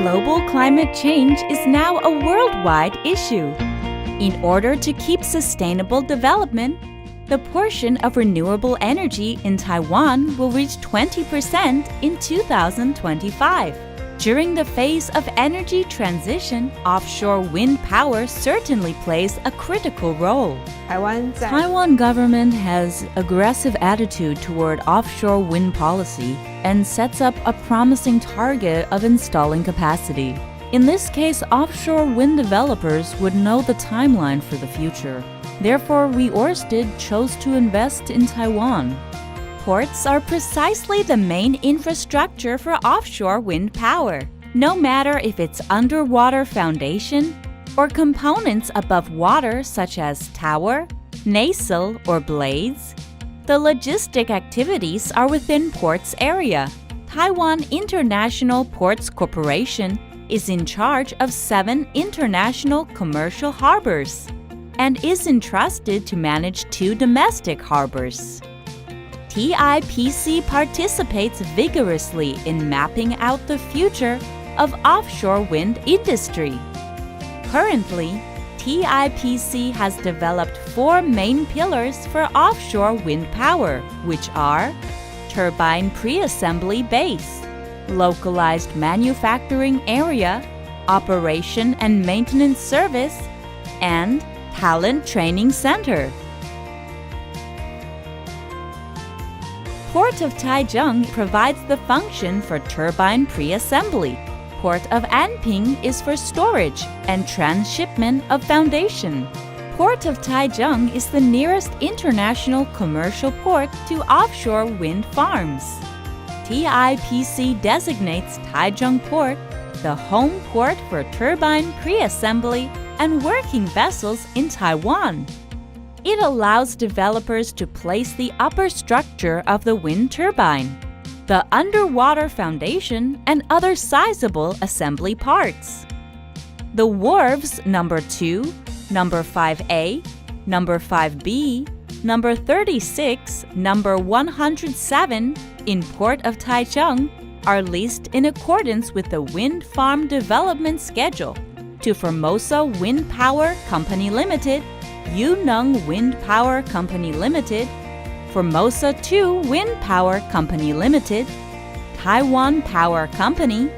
Global climate change is now a worldwide issue. In order to keep sustainable development, the portion of renewable energy in Taiwan will reach 20% in 2025. During the phase of energy transition, offshore wind power certainly plays a critical role. Taiwan government has aggressive attitude toward offshore wind policy and sets up a promising target of installing capacity. In this case, offshore wind developers would know the timeline for the future. Therefore, we Ørsted chose to invest in Taiwan. Ports are precisely the main infrastructure for offshore wind power. No matter if it's underwater foundation or components above water such as tower, nacelle, or blades, the logistic activities are within ports area. Taiwan International Ports Corporation is in charge of 7 international commercial harbors and is entrusted to manage 2 domestic harbors. TIPC participates vigorously in mapping out the future of offshore wind industry. Currently, TIPC has developed 4 main pillars for offshore wind power, which are turbine pre-assembly base, localized manufacturing area, operation and maintenance service, and talent training center. Port of Taichung provides the function for turbine pre-assembly. Port of Anping is for storage and transshipment of foundation. Port of Taichung is the nearest international commercial port to offshore wind farms. TIPC designates Taichung Port the home port for turbine pre-assembly and working vessels in Taiwan. It allows developers to place the upper structure of the wind turbine, the underwater foundation, and other sizable assembly parts. The wharves number 2, number 5A, number 5B, number 36, number 107 in Port of Taichung are leased in accordance with the Wind Farm Development Schedule to Formosa Wind Power Company Limited, Yunnan Wind Power Company Limited, Formosa 2 Wind Power Company Limited, Taiwan Power Company,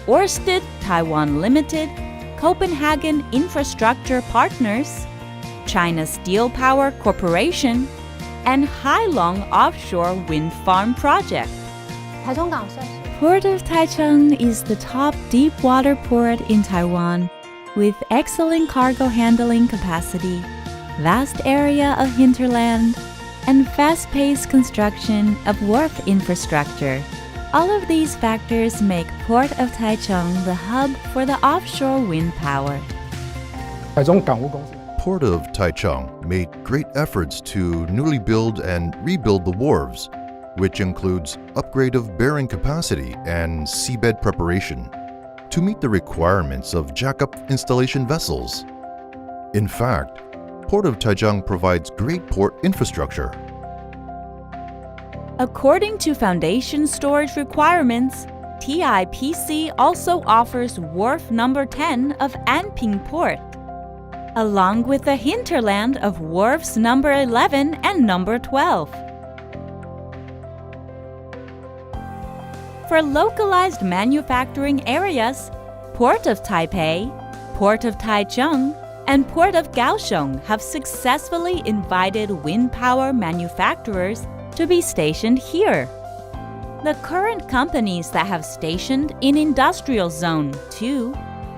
Ørsted Taiwan Limited, Copenhagen Infrastructure Partners, China Steel Power Corporation, and Hailong Offshore Wind Farm Project. Port of Taichung is the top deep-water port in Taiwan with excellent cargo handling capacity, vast area of hinterland, and fast-paced construction of wharf infrastructure. All of these factors make Port of Taichung the hub for the offshore wind power. Port of Taichung made great efforts to newly build and rebuild the wharves, which includes upgrade of bearing capacity and seabed preparation to meet the requirements of jackup installation vessels. In fact, Port of Taichung provides great port infrastructure. According to foundation storage requirements, TIPC also offers wharf number 10 of Anping Port, along with the hinterland of wharfs number 11 and number 12. For localized manufacturing areas, Port of Taipei, Port of Taichung, and Port of Kaohsiung have successfully invited wind power manufacturers to be stationed here. The current companies that have stationed in Industrial Zone 2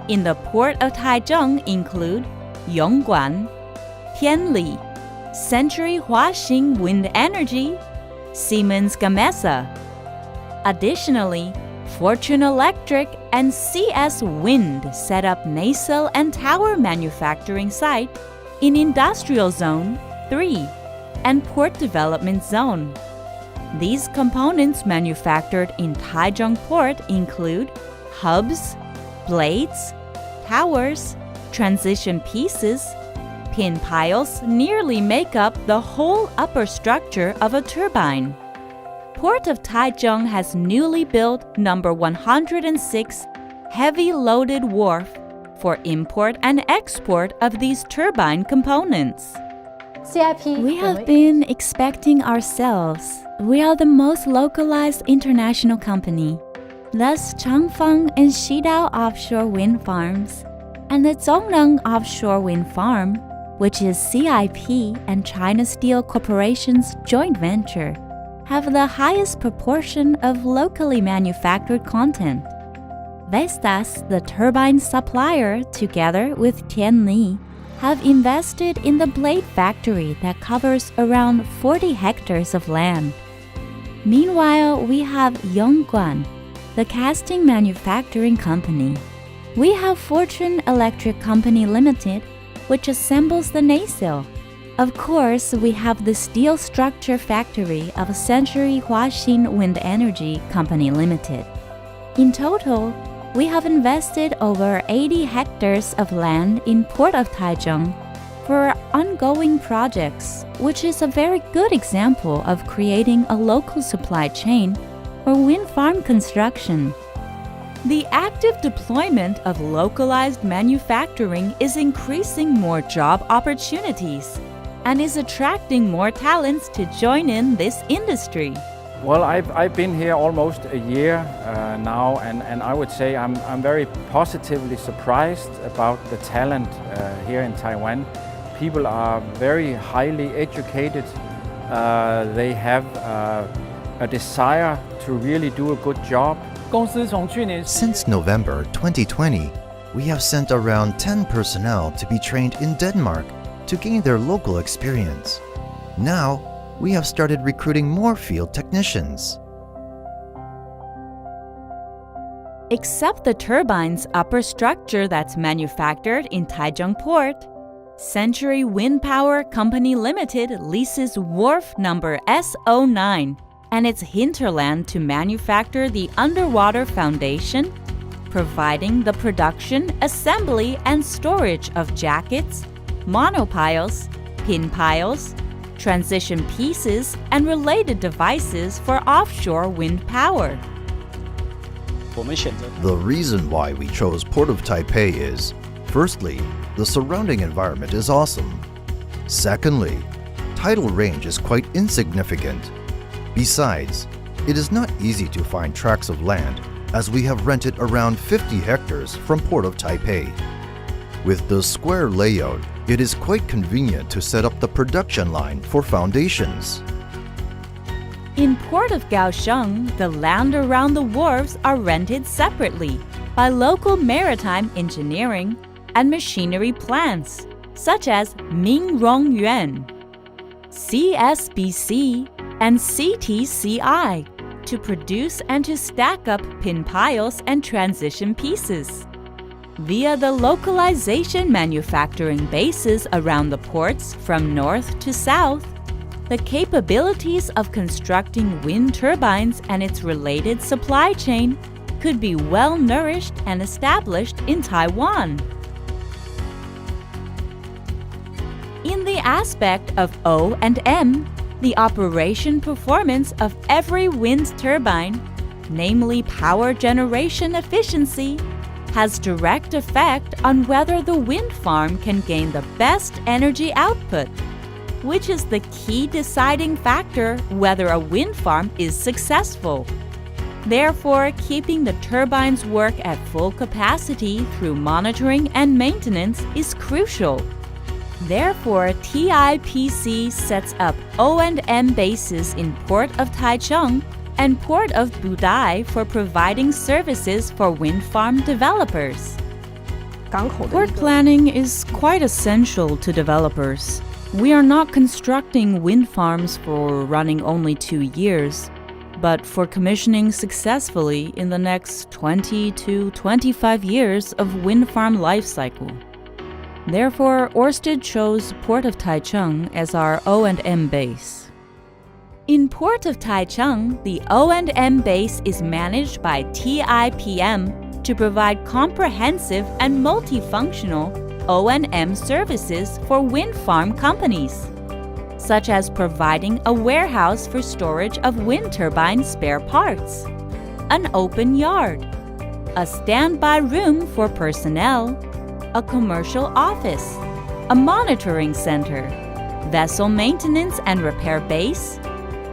in the Port of Taichung include Yongguan, Tianli, Century Huaxing Wind Energy, Siemens Gamesa. Additionally, Fortune Electric and CS Wind set up nacelle and tower manufacturing site in Industrial Zone 3 and Port Development Zone. These components manufactured in Taichung Port include hubs, blades, towers, transition pieces. Pin piles nearly make up the whole upper structure of a turbine. Port of Taichung has newly built number 106 heavy loaded wharf for import and export of these turbine components. We have been expecting ourselves. We are the most localized international company. Thus, Changfang and Xidao offshore wind farms and the Zhongneng offshore wind farm, which is CIP and China Steel Corporation's joint venture, have the highest proportion of locally manufactured content. Vestas, the turbine supplier, together with Tianli, have invested in the blade factory that covers around 40 hectares of land. Meanwhile, we have Yongguan, the casting manufacturing company. We have Fortune Electric Company Limited, which assembles the nacelle. Of course, we have the steel structure factory of Century Huaxin Wind Energy Company Limited. In total, we have invested over 80 hectares of land in Port of Taichung for ongoing projects, which is a very good example of creating a local supply chain for wind farm construction. The active deployment of localized manufacturing is increasing more job opportunities and is attracting more talents to join in this industry. Well, I've been here almost a year now, and I would say I'm very positively surprised about the talent here in Taiwan. People are very highly educated. They have a desire to really do a good job. Since November 2020, we have sent around 10 personnel to be trained in Denmark to gain their local experience. Now, we have started recruiting more field technicians. Except the turbine's upper structure that's manufactured in Taichung Port, Century Wind Power Company Limited leases wharf number S09 and its hinterland to manufacture the underwater foundation, providing the production, assembly, and storage of jackets, monopiles, pin piles, transition pieces, and related devices for offshore wind power. The reason why we chose Port of Taipei is, firstly, the surrounding environment is awesome. Secondly, tidal range is quite insignificant. Besides, it is not easy to find tracts of land, as we have rented around 50 hectares from Port of Taipei. With the square layout, it is quite convenient to set up the production line for foundations. In Port of Kaohsiung, the land around the wharves are rented separately by local maritime engineering and machinery plants, such as Mingrongyuan, CSBC, and CTCI, to produce and to stack up pin piles and transition pieces. Via the localization manufacturing bases around the ports from north to south, the capabilities of constructing wind turbines and its related supply chain could be well nourished and established in Taiwan. In the aspect of O&M, the operation performance of every wind turbine, namely power generation efficiency, has direct effect on whether the wind farm can gain the best energy output, which is the key deciding factor whether a wind farm is successful. Therefore, keeping the turbines work at full capacity through monitoring and maintenance is crucial. Therefore, TIPC sets up O&M bases in Port of Taichung and Port of Budai for providing services for wind farm developers. Port planning is quite essential to developers. We are not constructing wind farms for running only 2 years, but for commissioning successfully in the next 20 to 25 years of wind farm life cycle. Therefore, Ørsted chose Port of Taichung as our O&M base. In Port of Taichung, the O&M base is managed by TIPM to provide comprehensive and multifunctional O&M services for wind farm companies, such as providing a warehouse for storage of wind turbine spare parts, an open yard, a standby room for personnel, a commercial office, a monitoring center, vessel maintenance and repair base,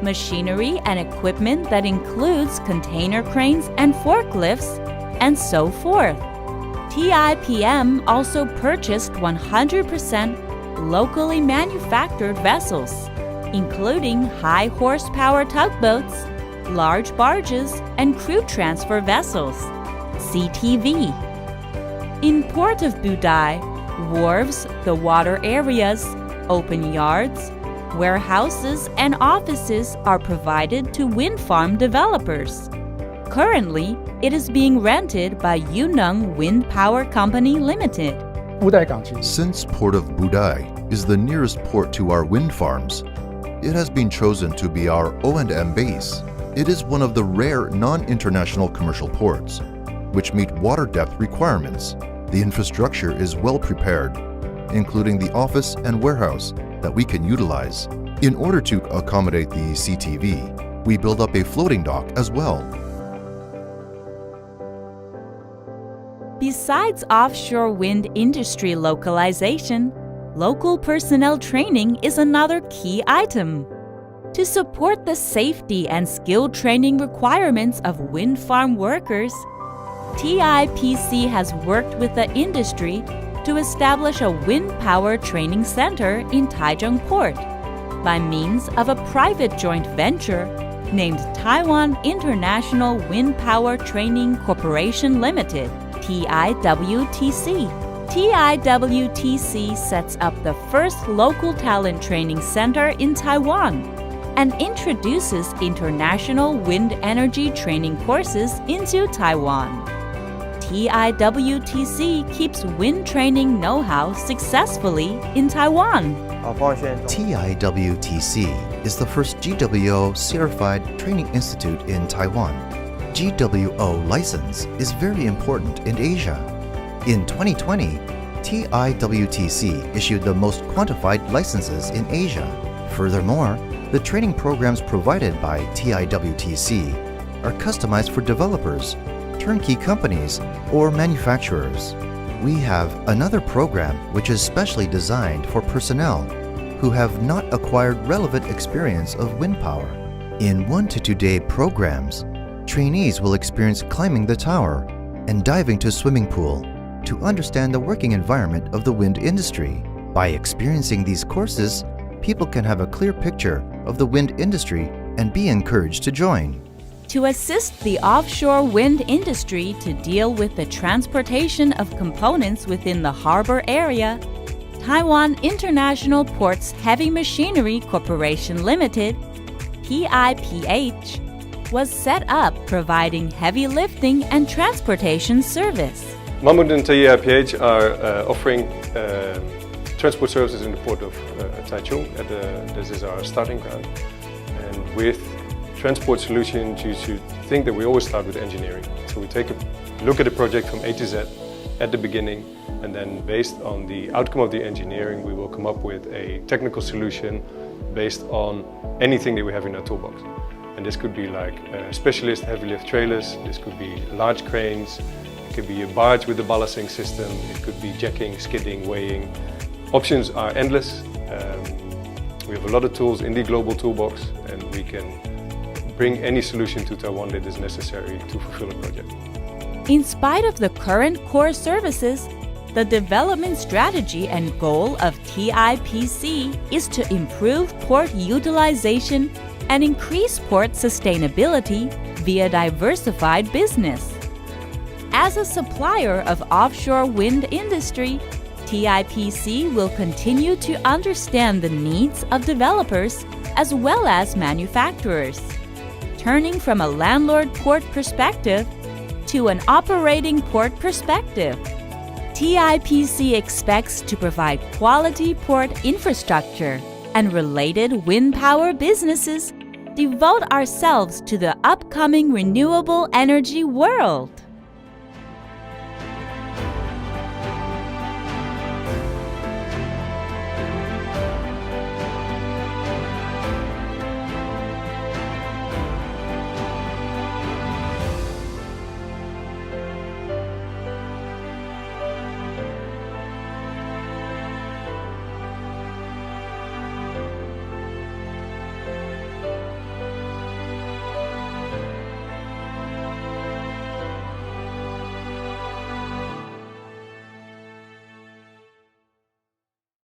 machinery and equipment that includes container cranes and forklifts, and so forth. TIPM also purchased 100% locally manufactured vessels, including high horsepower tugboats, large barges, and crew transfer vessels, CTV. In Port of Budai, wharves, the water areas, open yards, warehouses, and offices are provided to wind farm developers. Currently, it is being rented by Yunnan Wind Power Company Limited. Since Port of Budai is the nearest port to our wind farms, it has been chosen to be our O&M base. It is one of the rare non-international commercial ports, which meet water depth requirements. The infrastructure is well prepared, including the office and warehouse that we can utilize. In order to accommodate the CTV, we build up a floating dock as well. Besides offshore wind industry localization, local personnel training is another key item. To support the safety and skill training requirements of wind farm workers, TIPC has worked with the industry to establish a wind power training center in Taichung Port by means of a private joint venture named Taiwan International Wind Power Training Corporation Limited, TIWTC. TIWTC sets up the first local talent training center in Taiwan and introduces international wind energy training courses into Taiwan. TIWTC keeps wind training know-how successfully in Taiwan. TIWTC is the first GWO certified training institute in Taiwan. GWO license is very important in Asia. In 2020, TIWTC issued the most quantified licenses in Asia. Furthermore, the training programs provided by TIWTC are customized for developers, turnkey companies, or manufacturers. We have another program which is specially designed for personnel who have not acquired relevant experience of wind power. In 1 to 2 day programs, trainees will experience climbing the tower and diving to swimming pool to understand the working environment of the wind industry. By experiencing these courses, people can have a clear picture of the wind industry and be encouraged to join. To assist the offshore wind industry to deal with the transportation of components within the harbor area, Taiwan International Ports Heavy Machinery Corporation Limited, TIPH, was set up providing heavy lifting and transportation service. Mammoet and TIPH are offering transport services in the port of Taichung. This is our starting ground. And with transport solutions, you should think that we always start with engineering. So we take a look at the project from A to Z at the beginning, and then based on the outcome of the engineering, we will come up with a technical solution based on anything that we have in our toolbox. And this could be like specialist heavy lift trailers, this could be large cranes, it could be a barge with a ballasting system, it could be jacking, skidding, weighing. Options are endless. We have a lot of tools in the global toolbox, and we can bring any solution to Taiwan that is necessary to fulfill a project. In spite of the current core services, the development strategy and goal of TIPC is to improve port utilization and increase port sustainability via diversified business. As a supplier of offshore wind industry, TIPC will continue to understand the needs of developers as well as manufacturers, turning from a landlord port perspective to an operating port perspective. TIPC expects to provide quality port infrastructure and related wind power businesses, devote ourselves to the upcoming renewable energy world.